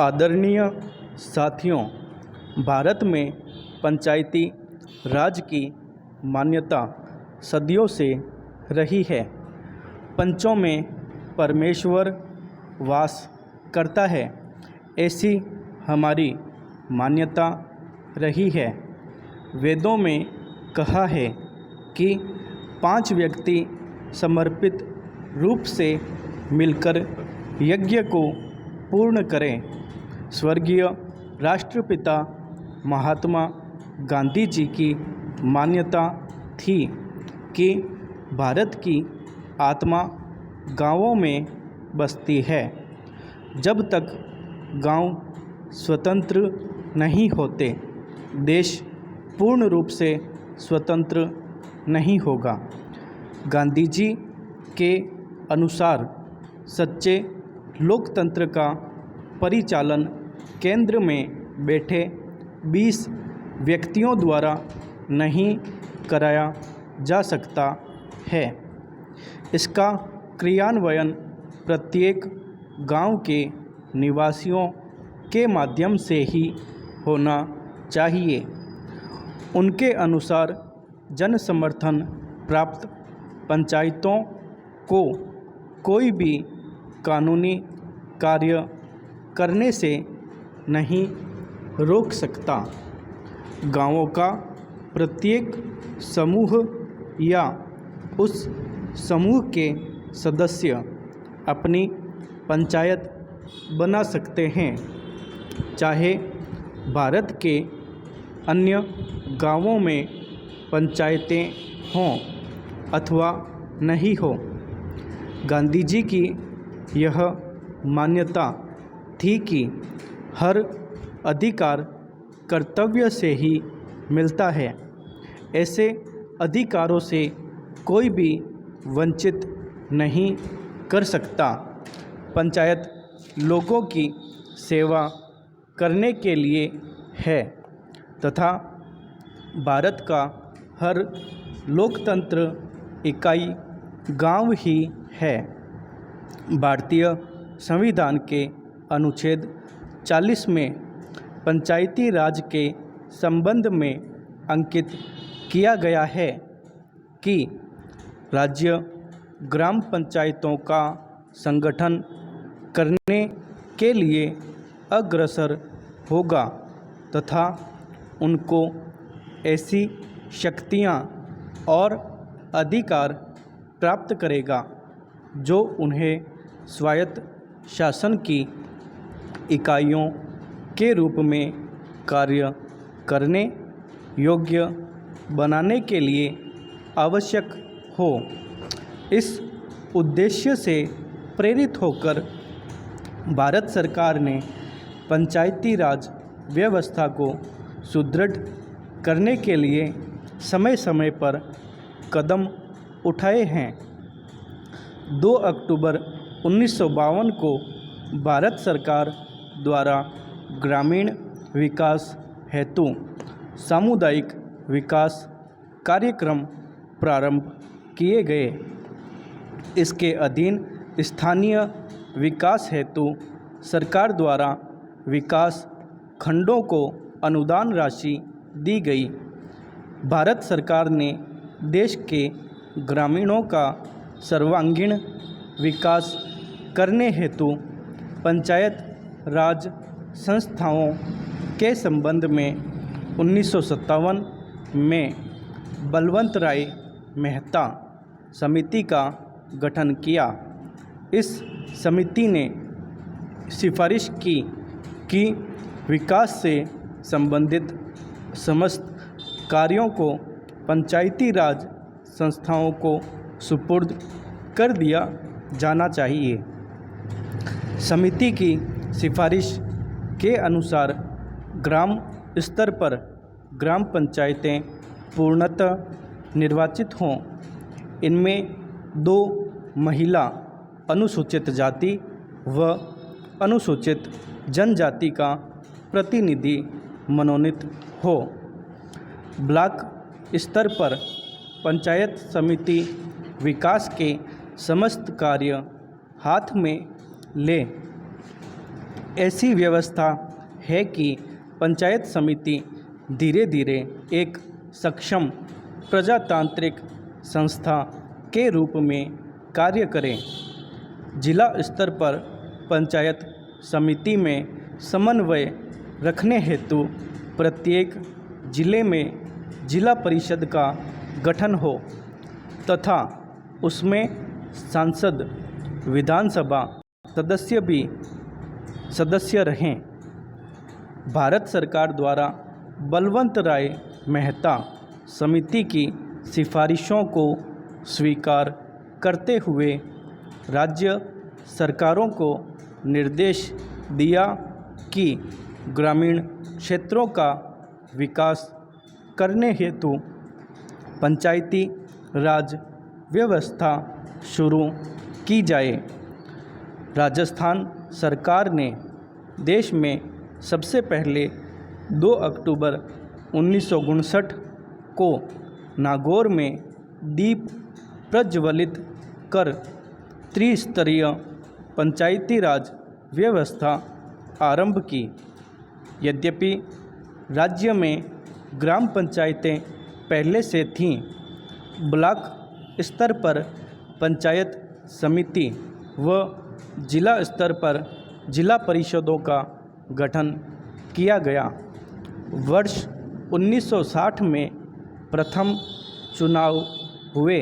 आदरणीय साथियों, भारत में पंचायती राज की मान्यता सदियों से रही है। पंचों में परमेश्वर वास करता है, ऐसी हमारी मान्यता रही है। वेदों में कहा है कि 5 व्यक्ति समर्पित रूप से मिलकर यज्ञ को पूर्ण करें। स्वर्गीय राष्ट्रपिता महात्मा गांधी जी की मान्यता थी कि भारत की आत्मा गांवों में बसती है। जब तक गांव स्वतंत्र नहीं होते, देश पूर्ण रूप से स्वतंत्र नहीं होगा। गांधी जी के अनुसार सच्चे लोकतंत्र का परिचालन केंद्र में बैठे 20 व्यक्तियों द्वारा नहीं कराया जा सकता है। इसका क्रियान्वयन प्रत्येक गांव के निवासियों के माध्यम से ही होना चाहिए। उनके अनुसार जन समर्थन प्राप्त पंचायतों को कोई भी कानूनी कार्य करने से नहीं रोक सकता। गांवों का प्रत्येक समूह या उस समूह के सदस्य अपनी पंचायत बना सकते हैं, चाहे भारत के अन्य गांवों में पंचायतें हों अथवा नहीं हो। गांधी जी की यह मान्यता थी कि हर अधिकार कर्तव्य से ही मिलता है। ऐसे अधिकारों से कोई भी वंचित नहीं कर सकता। पंचायत लोगों की सेवा करने के लिए है तथा भारत का हर लोकतंत्र इकाई गांव ही है। भारतीय संविधान के अनुच्छेद 40 में पंचायती राज के संबंध में अंकित किया गया है कि राज्य ग्राम पंचायतों का संगठन करने के लिए अग्रसर होगा तथा उनको ऐसी शक्तियाँ और अधिकार प्राप्त करेगा जो उन्हें स्वायत्त शासन की इकाइयों के रूप में कार्य करने योग्य बनाने के लिए आवश्यक हो। इस उद्देश्य से प्रेरित होकर भारत सरकार ने पंचायती राज व्यवस्था को सुदृढ़ करने के लिए समय समय पर कदम उठाए हैं। 2 अक्टूबर 1952 को भारत सरकार द्वारा ग्रामीण विकास हेतु सामुदायिक विकास कार्यक्रम प्रारंभ किए गए। इसके अधीन स्थानीय विकास हेतु सरकार द्वारा विकास खंडों को अनुदान राशि दी गई। भारत सरकार ने देश के ग्रामीणों का सर्वांगीण विकास करने हेतु पंचायत राज संस्थाओं के संबंध में 1957 में बलवंत राय मेहता समिति का गठन किया। इस समिति ने सिफारिश की कि विकास से संबंधित समस्त कार्यों को पंचायती राज संस्थाओं को सुपुर्द कर दिया जाना चाहिए। समिति की सिफारिश के अनुसार ग्राम स्तर पर ग्राम पंचायतें पूर्णतः निर्वाचित हों। इनमें 2 महिला अनुसूचित जाति व अनुसूचित जनजाति का प्रतिनिधि मनोनीत हो। ब्लॉक स्तर पर पंचायत समिति विकास के समस्त कार्य हाथ में ले ऐसी व्यवस्था है कि पंचायत समिति धीरे धीरे एक सक्षम प्रजातांत्रिक संस्था के रूप में कार्य करें। जिला स्तर पर पंचायत समिति में समन्वय रखने हेतु प्रत्येक जिले में जिला परिषद का गठन हो तथा उसमें सांसद विधानसभा सदस्य भी सदस्य रहें। भारत सरकार द्वारा बलवंत राय मेहता समिति की सिफारिशों को स्वीकार करते हुए राज्य सरकारों को निर्देश दिया कि ग्रामीण क्षेत्रों का विकास करने हेतु पंचायती राज व्यवस्था शुरू की जाए। राजस्थान सरकार ने देश में सबसे पहले 2 अक्टूबर 1959 को नागौर में दीप प्रज्वलित कर त्रिस्तरीय पंचायती राज व्यवस्था आरंभ की। यद्यपि राज्य में ग्राम पंचायतें पहले से थीं, ब्लॉक स्तर पर पंचायत समिति व जिला स्तर पर जिला परिषदों का गठन किया गया। वर्ष 1960 में प्रथम चुनाव हुए